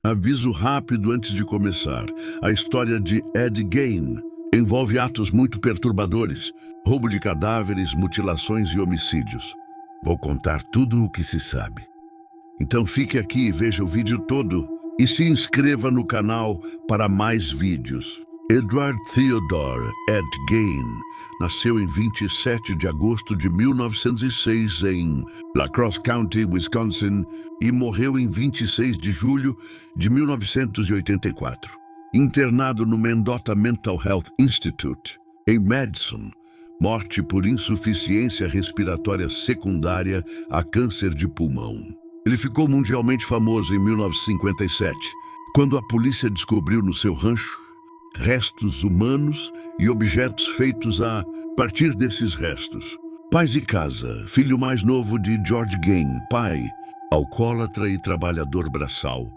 Aviso rápido antes de começar. A história de Ed Gein envolve atos muito perturbadores, roubo de cadáveres, mutilações e homicídios. Vou contar tudo o que se sabe. Então fique aqui e veja o vídeo todo e se inscreva no canal para mais vídeos. Edward Theodore Ed Gein nasceu em 27 de agosto de 1906 em La Crosse County, Wisconsin, e morreu em 26 de julho de 1984. Internado no Mendota Mental Health Institute, em Madison, morte por insuficiência respiratória secundária a câncer de pulmão. Ele ficou mundialmente famoso em 1957, quando a polícia descobriu no seu rancho restos humanos e objetos feitos a partir desses restos. Pais e casa, filho mais novo de George Gein, pai, alcoólatra e trabalhador braçal,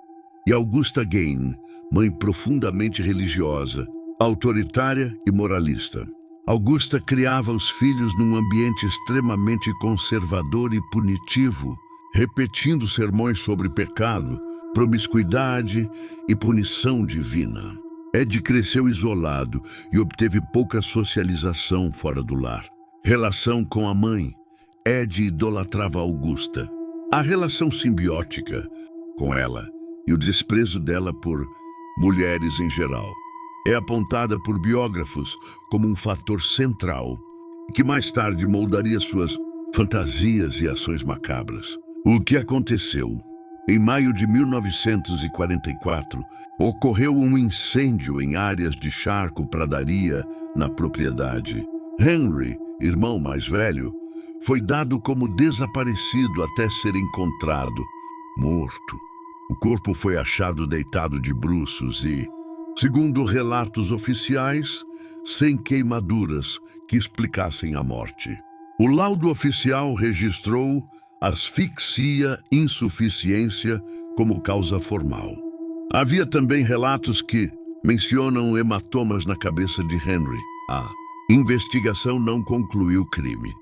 e Augusta Gein, mãe profundamente religiosa, autoritária e moralista. Augusta criava os filhos num ambiente extremamente conservador e punitivo, repetindo sermões sobre pecado, promiscuidade e punição divina. Ed cresceu isolado e obteve pouca socialização fora do lar. Relação com a mãe. Ed idolatrava Augusta. A relação simbiótica com ela e o desprezo dela por mulheres em geral é apontada por biógrafos como um fator central, que mais tarde moldaria suas fantasias e ações macabras. O que aconteceu? Em maio de 1944, ocorreu um incêndio em áreas de charco-pradaria na propriedade. Henry, irmão mais velho, foi dado como desaparecido até ser encontrado, morto. O corpo foi achado deitado de bruços e, segundo relatos oficiais, sem queimaduras que explicassem a morte. O laudo oficial registrou asfixia, insuficiência como causa formal. Havia também relatos que mencionam hematomas na cabeça de Henry. A investigação não concluiu o crime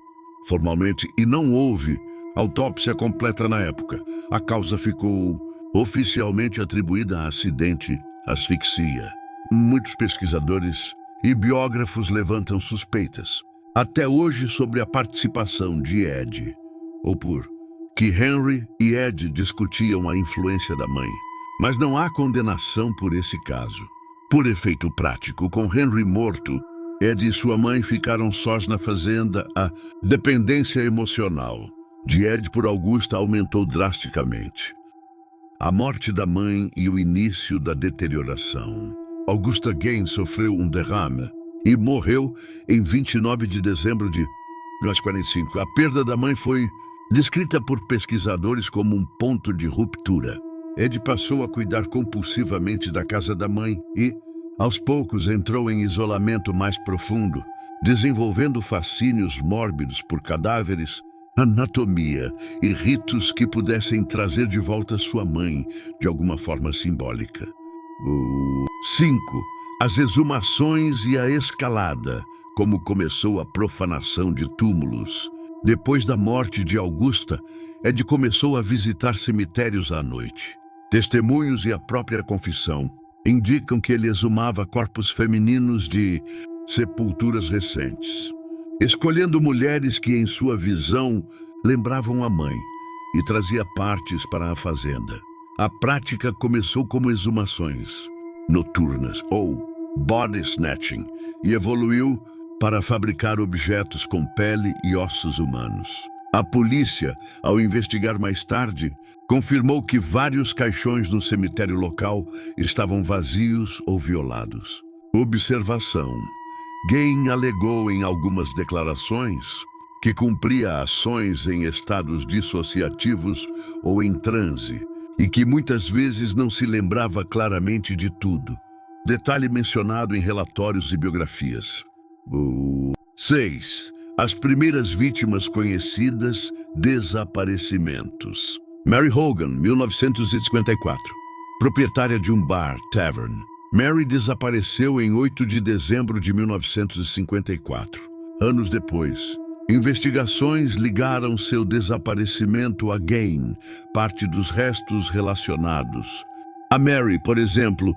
formalmente e não houve autópsia completa na época. A causa ficou oficialmente atribuída a acidente, asfixia. Muitos pesquisadores e biógrafos levantam suspeitas, até hoje, sobre a participação de Ed, ou por que Henry e Ed discutiam a influência da mãe. Mas não há condenação por esse caso. Por efeito prático, com Henry morto, Ed e sua mãe ficaram sós na fazenda. A dependência emocional de Ed por Augusta aumentou drasticamente. A morte da mãe e o início da deterioração. Augusta Gein sofreu um derrame e morreu em 29 de dezembro de 1945. A perda da mãe foi descrita por pesquisadores como um ponto de ruptura. Ed passou a cuidar compulsivamente da casa da mãe e, aos poucos, entrou em isolamento mais profundo, desenvolvendo fascínios mórbidos por cadáveres, anatomia e ritos que pudessem trazer de volta sua mãe de alguma forma simbólica. 5. As exumações e a escalada, como começou a profanação de túmulos. Depois da morte de Augusta, Ed começou a visitar cemitérios à noite. Testemunhos e a própria confissão indicam que ele exumava corpos femininos de sepulturas recentes, escolhendo mulheres que, em sua visão, lembravam a mãe, e trazia partes para a fazenda. A prática começou como exumações noturnas, ou body snatching, e evoluiu para fabricar objetos com pele e ossos humanos. A polícia, ao investigar mais tarde, confirmou que vários caixões no cemitério local estavam vazios ou violados. Observação. Gein alegou em algumas declarações que cumpria ações em estados dissociativos ou em transe e que muitas vezes não se lembrava claramente de tudo. Detalhe mencionado em relatórios e biografias. 6. As primeiras vítimas conhecidas, desaparecimentos. Mary Hogan, 1954. Proprietária de um bar, Tavern. Mary desapareceu em 8 de dezembro de 1954. Anos depois, investigações ligaram seu desaparecimento a Gein, parte dos restos relacionados A Mary, por exemplo,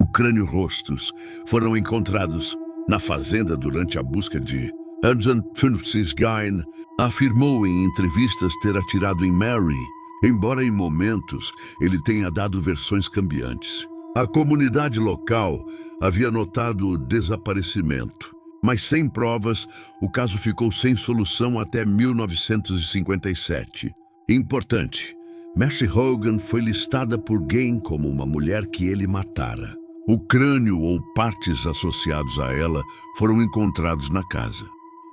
o crânio-rostos foram encontrados na fazenda durante a busca de Agent Francis Gain afirmou em entrevistas ter atirado em Mary, embora em momentos ele tenha dado versões cambiantes. A comunidade local havia notado o desaparecimento, mas sem provas, o caso ficou sem solução até 1957. Importante, Mercy Hogan foi listada por Gain como uma mulher que ele matara. O crânio ou partes associados a ela foram encontrados na casa.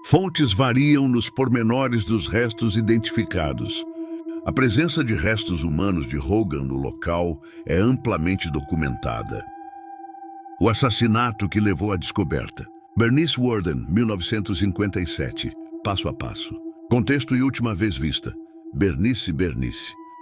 Fontes variam nos pormenores dos restos identificados. A presença de restos humanos de Hogan no local é amplamente documentada. O assassinato que levou à descoberta. Bernice Worden, 1957. Passo a passo. Contexto e última vez vista. Bernice.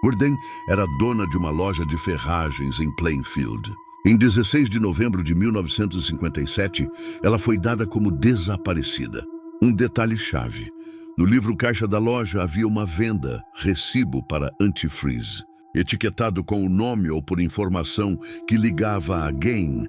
Worden era dona de uma loja de ferragens em Plainfield. Em 16 de novembro de 1957, ela foi dada como desaparecida. Um detalhe-chave. No livro caixa da loja havia uma venda, recibo para antifreeze, etiquetado com o nome ou por informação que ligava a Gain.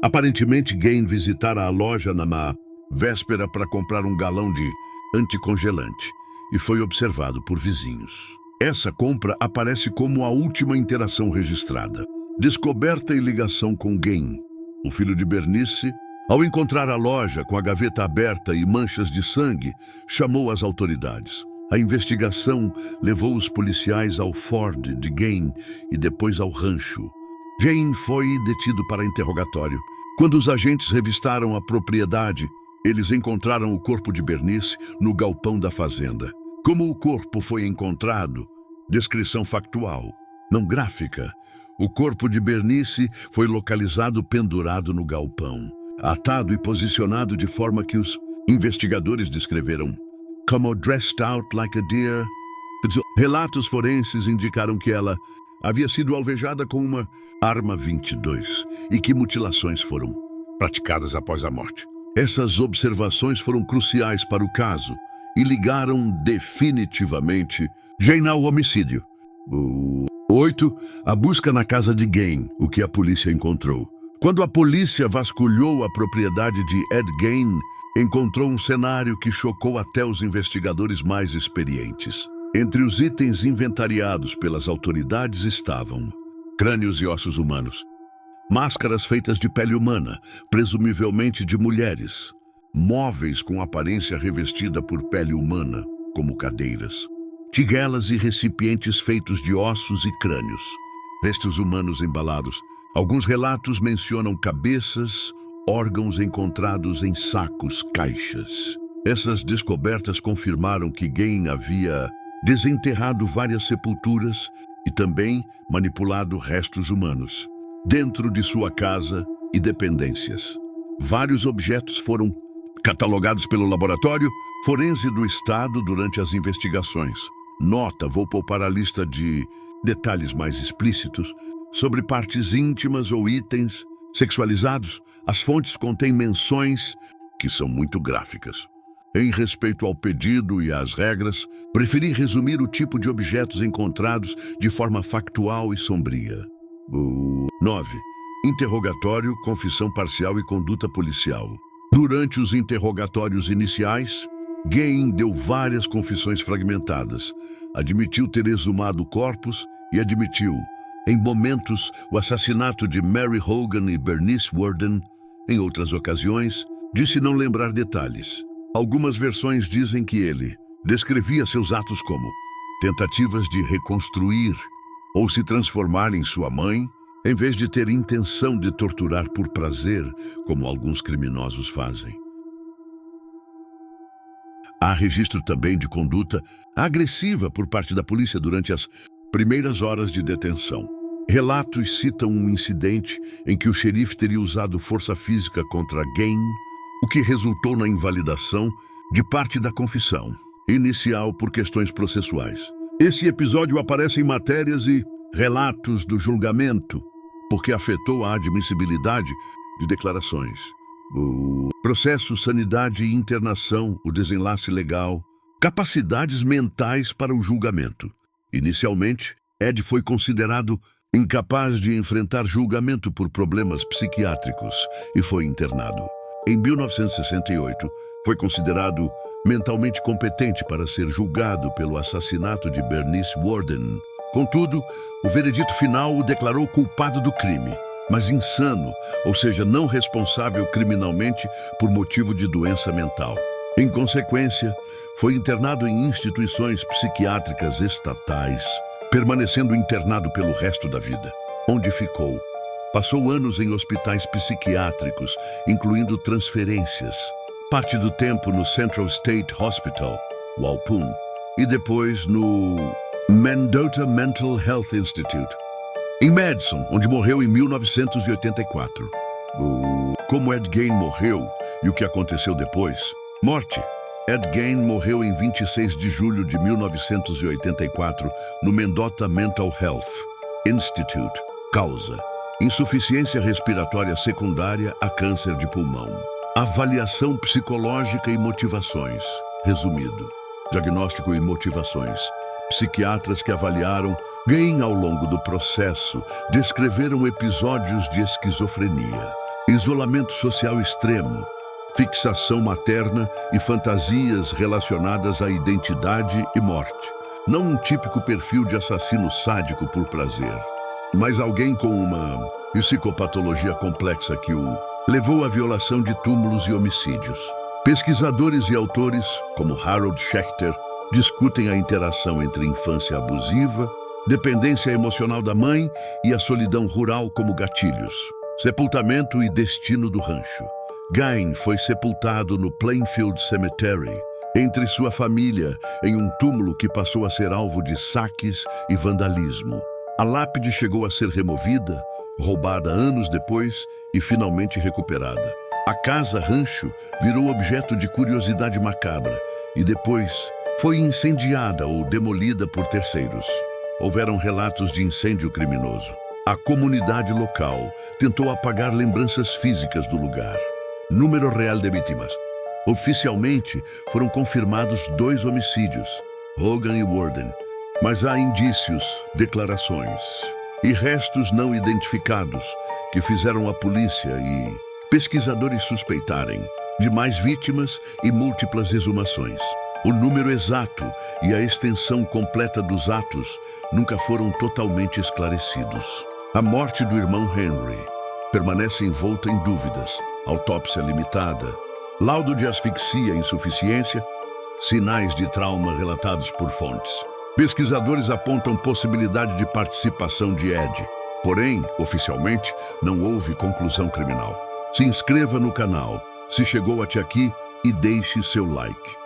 Aparentemente, Gain visitara a loja na véspera para comprar um galão de anticongelante e foi observado por vizinhos. Essa compra aparece como a última interação registrada. Descoberta e ligação com Gain. O filho de Bernice, ao encontrar a loja com a gaveta aberta e manchas de sangue, chamou as autoridades. A investigação levou os policiais ao Ford de Gain e depois ao rancho. Gain foi detido para interrogatório. Quando os agentes revistaram a propriedade, eles encontraram o corpo de Bernice no galpão da fazenda. Como o corpo foi encontrado? Descrição factual, não gráfica. O corpo de Bernice foi localizado pendurado no galpão, atado e posicionado de forma que os investigadores descreveram como dressed out like a deer. Relatos forenses indicaram que ela havia sido alvejada com uma arma 22 e que mutilações foram praticadas após a morte. Essas observações foram cruciais para o caso e ligaram definitivamente Gain ao homicídio. 8. A busca na casa de Gain, o que a polícia encontrou. Quando a polícia vasculhou a propriedade de Ed Gain, encontrou um cenário que chocou até os investigadores mais experientes. Entre os itens inventariados pelas autoridades estavam crânios e ossos humanos, máscaras feitas de pele humana, presumivelmente de mulheres, móveis com aparência revestida por pele humana, como cadeiras, tiguelas e recipientes feitos de ossos e crânios, restos humanos embalados. Alguns relatos mencionam cabeças, órgãos encontrados em sacos, caixas. Essas descobertas confirmaram que Gain havia desenterrado várias sepulturas e também manipulado restos humanos dentro de sua casa e dependências. Vários objetos foram catalogados pelo Laboratório Forense do Estado durante as investigações. Nota, vou poupar a lista de detalhes mais explícitos sobre partes íntimas ou itens sexualizados. As fontes contêm menções que são muito gráficas. Em respeito ao pedido e às regras, preferi resumir o tipo de objetos encontrados de forma factual e sombria. 9. Interrogatório, confissão parcial e conduta policial. Durante os interrogatórios iniciais, Gain deu várias confissões fragmentadas. Admitiu ter exumado corpos e admitiu, em momentos, o assassinato de Mary Hogan e Bernice Worden. Em outras ocasiões, disse não lembrar detalhes. Algumas versões dizem que ele descrevia seus atos como tentativas de reconstruir ou se transformar em sua mãe, em vez de ter intenção de torturar por prazer, como alguns criminosos fazem. Há registro também de conduta agressiva por parte da polícia durante as primeiras horas de detenção. Relatos citam um incidente em que o xerife teria usado força física contra Gain, o que resultou na invalidação de parte da confissão inicial por questões processuais. Esse episódio aparece em matérias e relatos do julgamento, porque afetou a admissibilidade de declarações. O processo, sanidade e internação, o desenlace legal, capacidades mentais para o julgamento. Inicialmente, Ed foi considerado incapaz de enfrentar julgamento por problemas psiquiátricos, e foi internado. Em 1968, foi considerado mentalmente competente para ser julgado pelo assassinato de Bernice Worden. Contudo, o veredito final o declarou culpado do crime, mas insano, ou seja, não responsável criminalmente por motivo de doença mental. Em consequência, foi internado em instituições psiquiátricas estatais, permanecendo internado pelo resto da vida, onde ficou. Passou anos em hospitais psiquiátricos, incluindo transferências, parte do tempo no Central State Hospital, Walpun, e depois no Mendota Mental Health Institute, em Madison, onde morreu em 1984. Como Ed Gein morreu e o que aconteceu depois? Morte. Ed Gein morreu em 26 de julho de 1984 no Mendota Mental Health Institute. Causa: insuficiência respiratória secundária a câncer de pulmão. Avaliação psicológica e motivações. Resumido: diagnóstico e motivações. Psiquiatras que avaliaram Gein ao longo do processo descreveram episódios de esquizofrenia, isolamento social extremo, fixação materna e fantasias relacionadas à identidade e morte. Não um típico perfil de assassino sádico por prazer, mas alguém com uma psicopatologia complexa que o levou à violação de túmulos e homicídios. Pesquisadores e autores, como Harold Schechter, discutem a interação entre infância abusiva, dependência emocional da mãe e a solidão rural como gatilhos. Sepultamento e destino do rancho. Gein foi sepultado no Plainfield Cemetery, entre sua família, em um túmulo que passou a ser alvo de saques e vandalismo. A lápide chegou a ser removida, roubada anos depois e finalmente recuperada. A casa rancho virou objeto de curiosidade macabra e depois foi incendiada ou demolida por terceiros. Houveram relatos de incêndio criminoso. A comunidade local tentou apagar lembranças físicas do lugar. Número real de vítimas. Oficialmente, foram confirmados 2 homicídios, Hogan e Worden, mas há indícios, declarações e restos não identificados que fizeram a polícia e pesquisadores suspeitarem de mais vítimas e múltiplas exumações. O número exato e a extensão completa dos atos nunca foram totalmente esclarecidos. A morte do irmão Henry permanece envolta em dúvidas. Autópsia limitada, laudo de asfixia e insuficiência, sinais de trauma relatados por fontes. Pesquisadores apontam possibilidade de participação de Ed, porém, oficialmente, não houve conclusão criminal. Se inscreva no canal, se chegou até aqui, e deixe seu like.